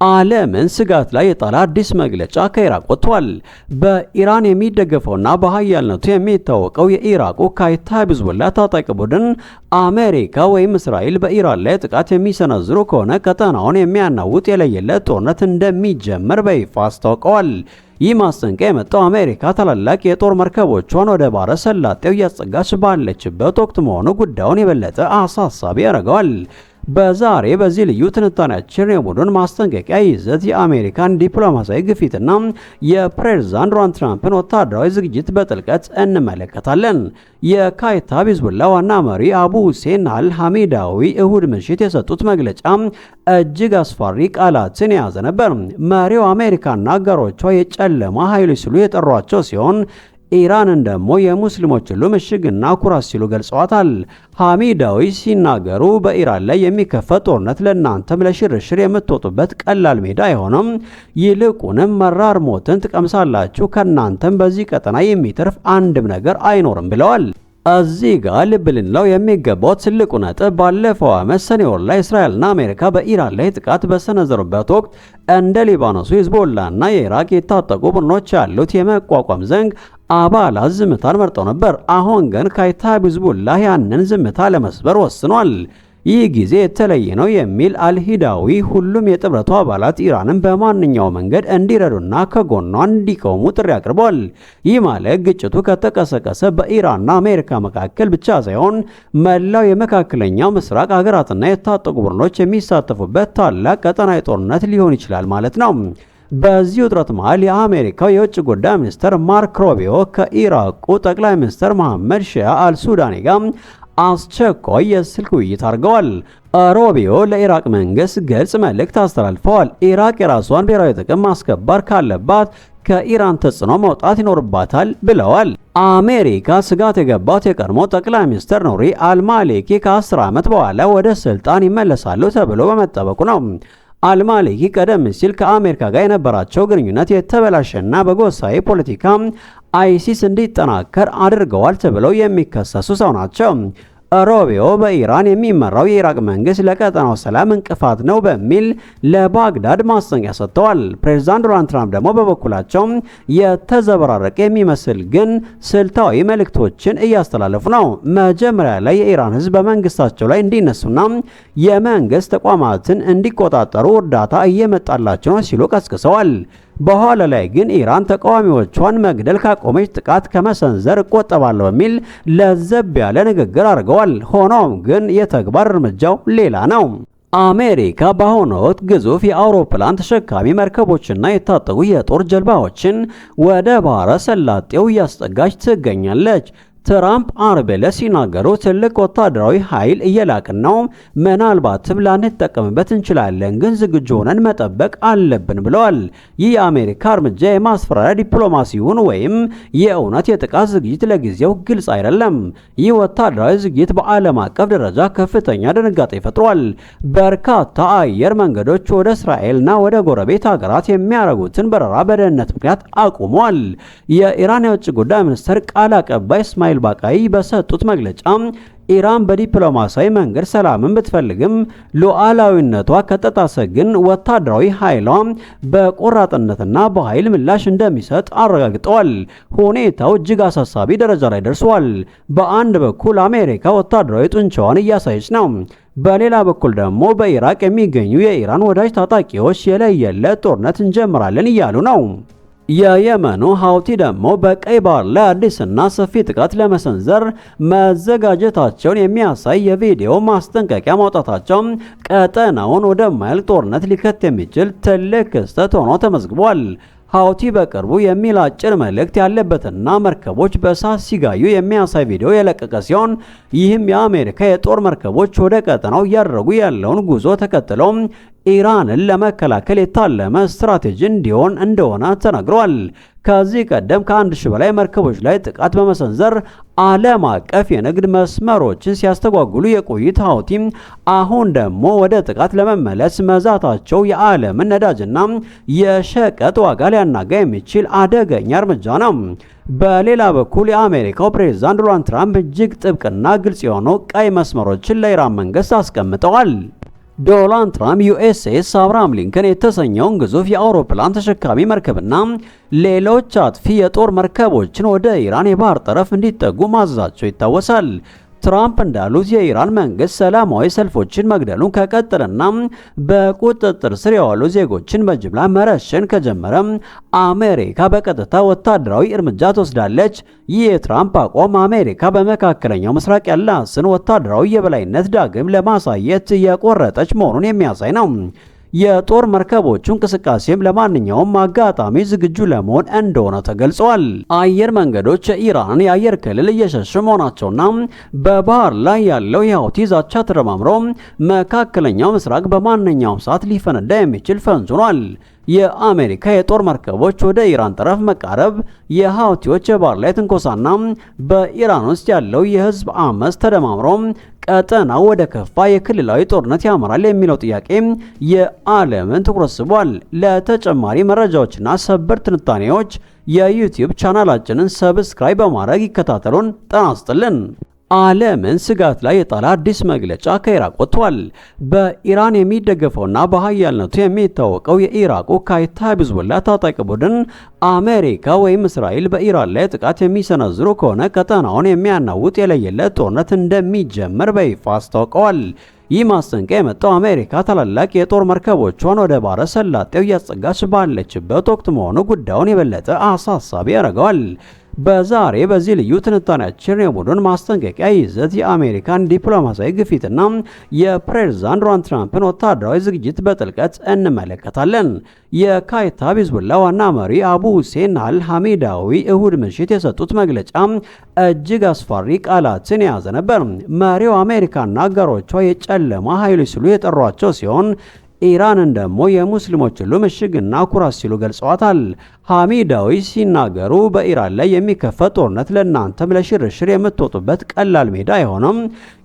ዓለምን ስጋት ላይ የጣለ አዲስ መግለጫ ከኢራቅ ወጥቷል። በኢራን የሚደገፈውና በኃያልነቱ የሚታወቀው የኢራቁ ካታኢብ ሂዝቦላህ ታጣቂ ቡድን አሜሪካ ወይም እስራኤል በኢራን ላይ ጥቃት የሚሰነዝሩ ከሆነ ቀጠናውን የሚያናውጥ የለየለት ጦርነት እንደሚጀመር በይፋ አስታውቀዋል። ይህ ማስጠንቀቂያ የመጣው አሜሪካ ታላላቅ የጦር መርከቦቿን ወደ ባህረ ሰላጤው እያስጠጋች ባለችበት ወቅት መሆኑ ጉዳዩን የበለጠ አሳሳቢ ያደርገዋል። በዛሬ በዚህ ልዩ ትንታኔያችን የቡድን ማስጠንቀቂያ ይዘት፣ የአሜሪካን ዲፕሎማሲያዊ ግፊትና የፕሬዝዳንት ዶናልድ ትራምፕን ወታደራዊ ዝግጅት በጥልቀት እንመለከታለን። የካታኢብ ሂዝቦላህ ዋና መሪ አቡ ሁሴን አል-ሐሚዳዊ እሁድ ምሽት የሰጡት መግለጫ እጅግ አስፈሪ ቃላትን የያዘ ነበር። መሪው አሜሪካና አጋሮቿ የጨለማ ኃይሎች ሲሉ የጠሯቸው ሲሆን ኢራንን ደግሞ የሙስሊሞች ሁሉ ምሽግና ኩራት ሲሉ ገልጸዋታል። ሐሚዳዊ ሲናገሩ በኢራን ላይ የሚከፈት ጦርነት ለእናንተም ለሽርሽር የምትወጡበት ቀላል ሜዳ አይሆንም፣ ይልቁንም መራር ሞትን ትቀምሳላችሁ፣ ከእናንተም በዚህ ቀጠና የሚተርፍ አንድም ነገር አይኖርም ብለዋል። እዚህ ጋር ልብ ልንለው የሚገባው ትልቁ ነጥብ ባለፈው ዓመት ሰኔ ወር ላይ እስራኤልና አሜሪካ በኢራን ላይ ጥቃት በሰነዘሩበት ወቅት እንደ ሊባኖሱ ሂዝቦላና የኢራቅ የታጠቁ ቡድኖች ያሉት የመቋቋም ዘንግ አባላት ዝምታን መርጠው ነበር። አሁን ግን ካታኢብ ሂዝቦላህ ያንን ዝምታ ለመስበር ወስኗል። ይህ ጊዜ የተለየ ነው የሚል አልሂዳዊ ሁሉም የጥምረቱ አባላት ኢራንን በማንኛውም መንገድ እንዲረዱና ከጎኗ እንዲቆሙ ጥሪ አቅርቧል። ይህ ማለት ግጭቱ ከተቀሰቀሰ በኢራንና አሜሪካ መካከል ብቻ ሳይሆን መላው የመካከለኛው ምስራቅ ሀገራትና የታጠቁ ቡድኖች የሚሳተፉበት ታላቅ ቀጠናዊ ጦርነት ሊሆን ይችላል ማለት ነው። በዚህ ውጥረት መሃል የአሜሪካው የውጭ ጉዳይ ሚኒስትር ማርክ ሩቢዮ ከኢራቁ ጠቅላይ ሚኒስትር መሐመድ ሺያ አልሱዳኒ ጋር አስቸኳይ የስልክ ውይይት አድርገዋል። ሩቢዮ ለኢራቅ መንግስት ግልጽ መልእክት አስተላልፈዋል። ኢራቅ የራሷን ብሔራዊ ጥቅም ማስከበር ካለባት ከኢራን ተጽዕኖ መውጣት ይኖርባታል ብለዋል። አሜሪካ ስጋት የገባት የቀድሞ ጠቅላይ ሚኒስትር ኑሪ አልማሊኪ ከ10 ዓመት በኋላ ወደ ስልጣን ይመለሳሉ ተብሎ በመጠበቁ ነው። አልማሊኪ ቀደም ሲል ከአሜሪካ ጋር የነበራቸው ግንኙነት የተበላሸና በጎሳዊ ፖለቲካ አይሲስ እንዲጠናከር አድርገዋል ተብለው የሚከሰሱ ሰው ናቸው። ሩቢዮ በኢራን የሚመራው የኢራቅ መንግስት ለቀጠናው ሰላም እንቅፋት ነው በሚል ለባግዳድ ማስጠንቀቂያ ሰጥተዋል። ፕሬዝዳንት ዶናልድ ትራምፕ ደግሞ በበኩላቸው የተዘበራረቀ የሚመስል ግን ስልታዊ መልእክቶችን እያስተላለፉ ነው። መጀመሪያ ላይ የኢራን ህዝብ በመንግስታቸው ላይ እንዲነሱና የመንግስት ተቋማትን እንዲቆጣጠሩ እርዳታ እየመጣላቸው ነው ሲሉ ቀስቅሰዋል። በኋላ ላይ ግን ኢራን ተቃዋሚዎቿን መግደል ካቆመች ጥቃት ከመሰንዘር እቆጠባለሁ በሚል ለዘብ ያለ ንግግር አድርገዋል። ሆኖም ግን የተግባር እርምጃው ሌላ ነው። አሜሪካ በአሁኑ ወቅት ግዙፍ የአውሮፕላን ተሸካሚ መርከቦችና የታጠቁ የጦር ጀልባዎችን ወደ ባህረ ሰላጤው እያስጠጋች ትገኛለች። ትራምፕ አርብ ዕለት ሲናገሩ ትልቅ ወታደራዊ ኃይል እየላክን ነው፣ ምናልባትም ላንጠቀምበት እንችላለን፣ ግን ዝግጁ ሆነን መጠበቅ አለብን ብለዋል። ይህ የአሜሪካ እርምጃ የማስፈራሪያ ዲፕሎማሲውን ወይም የእውነት የጥቃት ዝግጅት ለጊዜው ግልጽ አይደለም። ይህ ወታደራዊ ዝግጅት በዓለም አቀፍ ደረጃ ከፍተኛ ድንጋጤ ፈጥሯል። በርካታ አየር መንገዶች ወደ እስራኤልና ወደ ጎረቤት ሀገራት የሚያደርጉትን በረራ በደህንነት ምክንያት አቁሟል። የኢራን የውጭ ጉዳይ ሚኒስትር ቃል አቀባይ እስማኤል ባቃይ በሰጡት መግለጫ ኢራን በዲፕሎማሲያዊ መንገድ ሰላምን ብትፈልግም ሉዓላዊነቷ ከተጣሰ ግን ወታደራዊ ኃይሏ በቆራጥነትና በኃይል ምላሽ እንደሚሰጥ አረጋግጠዋል። ሁኔታው እጅግ አሳሳቢ ደረጃ ላይ ደርሷል። በአንድ በኩል አሜሪካ ወታደራዊ ጡንቻዋን እያሳየች ነው። በሌላ በኩል ደግሞ በኢራቅ የሚገኙ የኢራን ወዳጅ ታጣቂዎች የለየለት ጦርነት እንጀምራለን እያሉ ነው። የየመኑ ሀውቲ ደግሞ በቀይ ባህር ላይ አዲስና ሰፊ ጥቃት ለመሰንዘር መዘጋጀታቸውን የሚያሳይ የቪዲዮ ማስጠንቀቂያ ማውጣታቸው ቀጠናውን ወደማያልቅ ጦርነት ሊከት የሚችል ትልቅ ክስተት ሆኖ ተመዝግቧል። ሀውቲ በቅርቡ የሚል አጭር መልእክት ያለበትና መርከቦች በእሳት ሲጋዩ የሚያሳይ ቪዲዮ የለቀቀ ሲሆን ይህም የአሜሪካ የጦር መርከቦች ወደ ቀጠናው እያደረጉ ያለውን ጉዞ ተከትለው ኢራንን ለመከላከል የታለመ ስትራቴጂ እንዲሆን እንደሆነ ተነግሯል። ከዚህ ቀደም ከ1000 በላይ መርከቦች ላይ ጥቃት በመሰንዘር ዓለም አቀፍ የንግድ መስመሮችን ሲያስተጓጉሉ የቆዩት ሀውቲ አሁን ደግሞ ወደ ጥቃት ለመመለስ መዛታቸው የዓለምን ነዳጅና የሸቀጥ ዋጋ ሊያናጋ የሚችል አደገኛ እርምጃ ነው። በሌላ በኩል የአሜሪካው ፕሬዝዳንት ዶናልድ ትራምፕ እጅግ ጥብቅና ግልጽ የሆኑ ቀይ መስመሮችን ለኢራን መንግስት አስቀምጠዋል። ዶናልድ ትራምፕ ዩኤስኤስ አብርሃም ሊንከን የተሰኘውን ግዙፍ የአውሮፕላን ተሸካሚ መርከብና ሌሎች አጥፊ የጦር መርከቦችን ወደ ኢራን የባህር ጠረፍ እንዲጠጉ ማዘዛቸው ይታወሳል። ትራምፕ እንዳሉት የኢራን መንግስት ሰላማዊ ሰልፎችን መግደሉን ከቀጠለና በቁጥጥር ስር የዋሉ ዜጎችን በጅምላ መረሸን ከጀመረ አሜሪካ በቀጥታ ወታደራዊ እርምጃ ትወስዳለች። ይህ የትራምፕ አቋም አሜሪካ በመካከለኛው ምስራቅ ያላትን ወታደራዊ የበላይነት ዳግም ለማሳየት የቆረጠች መሆኑን የሚያሳይ ነው። የጦር መርከቦቹ እንቅስቃሴም ለማንኛውም አጋጣሚ ዝግጁ ለመሆን እንደሆነ ተገልጿል። አየር መንገዶች የኢራንን የአየር ክልል እየሸሹ መሆናቸውና በባህር ላይ ያለው የሁቲ ዛቻ ተደማምሮ መካከለኛው ምስራቅ በማንኛውም ሰዓት ሊፈነዳ የሚችል ፈንጅ ሆኗል። የአሜሪካ የጦር መርከቦች ወደ ኢራን ጠረፍ መቃረብ የሁቲዎች የባህር ላይ ትንኮሳና በኢራን ውስጥ ያለው የህዝብ አመፅ ተደማምሮ ቀጠናው ወደ ከፋ የክልላዊ ጦርነት ያመራል የሚለው ጥያቄ የዓለምን ትኩረት ስቧል። ለተጨማሪ መረጃዎችና ሰበር ትንታኔዎች የዩቲዩብ ቻናላችንን ሰብስክራይብ በማድረግ ይከታተሉን። ጤና ይስጥልን። ዓለምን ስጋት ላይ የጣለ አዲስ መግለጫ ከኢራቅ ወጥቷል። በኢራን የሚደገፈውና በኃያልነቱ የሚታወቀው የኢራቁ ካይታብ ሂዝቦላ ታጣቂ ቡድን አሜሪካ ወይም እስራኤል በኢራን ላይ ጥቃት የሚሰነዝሩ ከሆነ ቀጠናውን የሚያናውጥ የለየለት ጦርነት እንደሚጀምር በይፋ አስታውቀዋል። ይህ ማስጠንቀቂያ የመጣው አሜሪካ ታላላቅ የጦር መርከቦቿን ወደ ባሕረ ሰላጤው እያስጠጋች ባለችበት ወቅት መሆኑ ጉዳዩን የበለጠ አሳሳቢ ያደርገዋል። በዛሬ በዚህ ልዩ ትንታኔያችን የቡድን ማስጠንቀቂያ ይዘት፣ የአሜሪካን ዲፕሎማሲያዊ ግፊትና የፕሬዝዳንት ዶናልድ ትራምፕን ወታደራዊ ዝግጅት በጥልቀት እንመለከታለን። የካይታብ ሂዝቦላ ዋና መሪ አቡ ሁሴን አል ሐሚዳዊ እሁድ ምሽት የሰጡት መግለጫ እጅግ አስፈሪ ቃላትን የያዘ ነበር። መሪው አሜሪካና አጋሮቿ የጨለማ ኃይሎች ሲሉ የጠሯቸው ሲሆን ኢራንን ደግሞ የሙስሊሞች ሁሉ ምሽግና ኩራት ሲሉ ገልጸዋታል። ሐሚዳዊ ሲናገሩ በኢራን ላይ የሚከፈት ጦርነት ለእናንተም ለሽርሽር የምትወጡበት ቀላል ሜዳ አይሆንም፣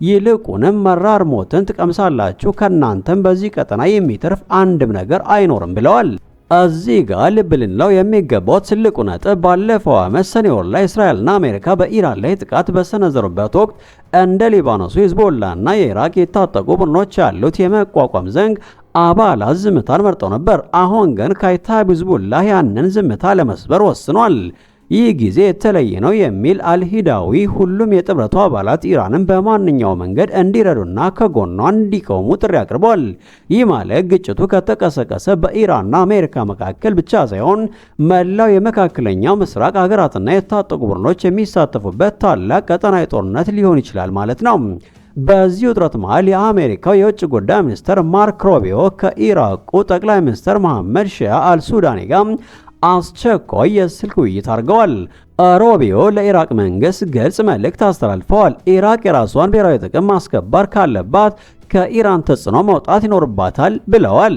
ይልቁንም መራር ሞትን ትቀምሳላችሁ፣ ከእናንተም በዚህ ቀጠና የሚተርፍ አንድም ነገር አይኖርም ብለዋል። እዚህ ጋር ልብ ልንለው የሚገባው ትልቁ ነጥብ ባለፈው ዓመት ሰኔ ወር ላይ እስራኤልና አሜሪካ በኢራን ላይ ጥቃት በሰነዘሩበት ወቅት እንደ ሊባኖሱ ሂዝቦላና የኢራቅ የታጠቁ ቡድኖች ያሉት የመቋቋም ዘንግ አባላት ዝምታን መርጠው ነበር። አሁን ግን ካይታብ ሂዝቦላ ያንን ዝምታ ለመስበር ወስኗል። ይህ ጊዜ የተለየ ነው የሚል አልሂዳዊ ሁሉም የጥምረቱ አባላት ኢራንን በማንኛውም መንገድ እንዲረዱና ከጎኗ እንዲቆሙ ጥሪ አቅርቧል። ይህ ማለት ግጭቱ ከተቀሰቀሰ በኢራንና አሜሪካ መካከል ብቻ ሳይሆን መላው የመካከለኛው ምስራቅ ሀገራትና የታጠቁ ቡድኖች የሚሳተፉበት ታላቅ ቀጠናዊ ጦርነት ሊሆን ይችላል ማለት ነው። በዚህ ውጥረት መሃል የአሜሪካው የውጭ ጉዳይ ሚኒስትር ማርክ ሮቢዮ ከኢራቁ ጠቅላይ ሚኒስትር መሐመድ ሺያ አልሱዳኒ ጋር አስቸኳይ የስልክ ውይይት አድርገዋል። ሮቢዮ ለኢራቅ መንግስት ግልጽ መልእክት አስተላልፈዋል። ኢራቅ የራሷን ብሔራዊ ጥቅም ማስከበር ካለባት ከኢራን ተጽዕኖ መውጣት ይኖርባታል ብለዋል።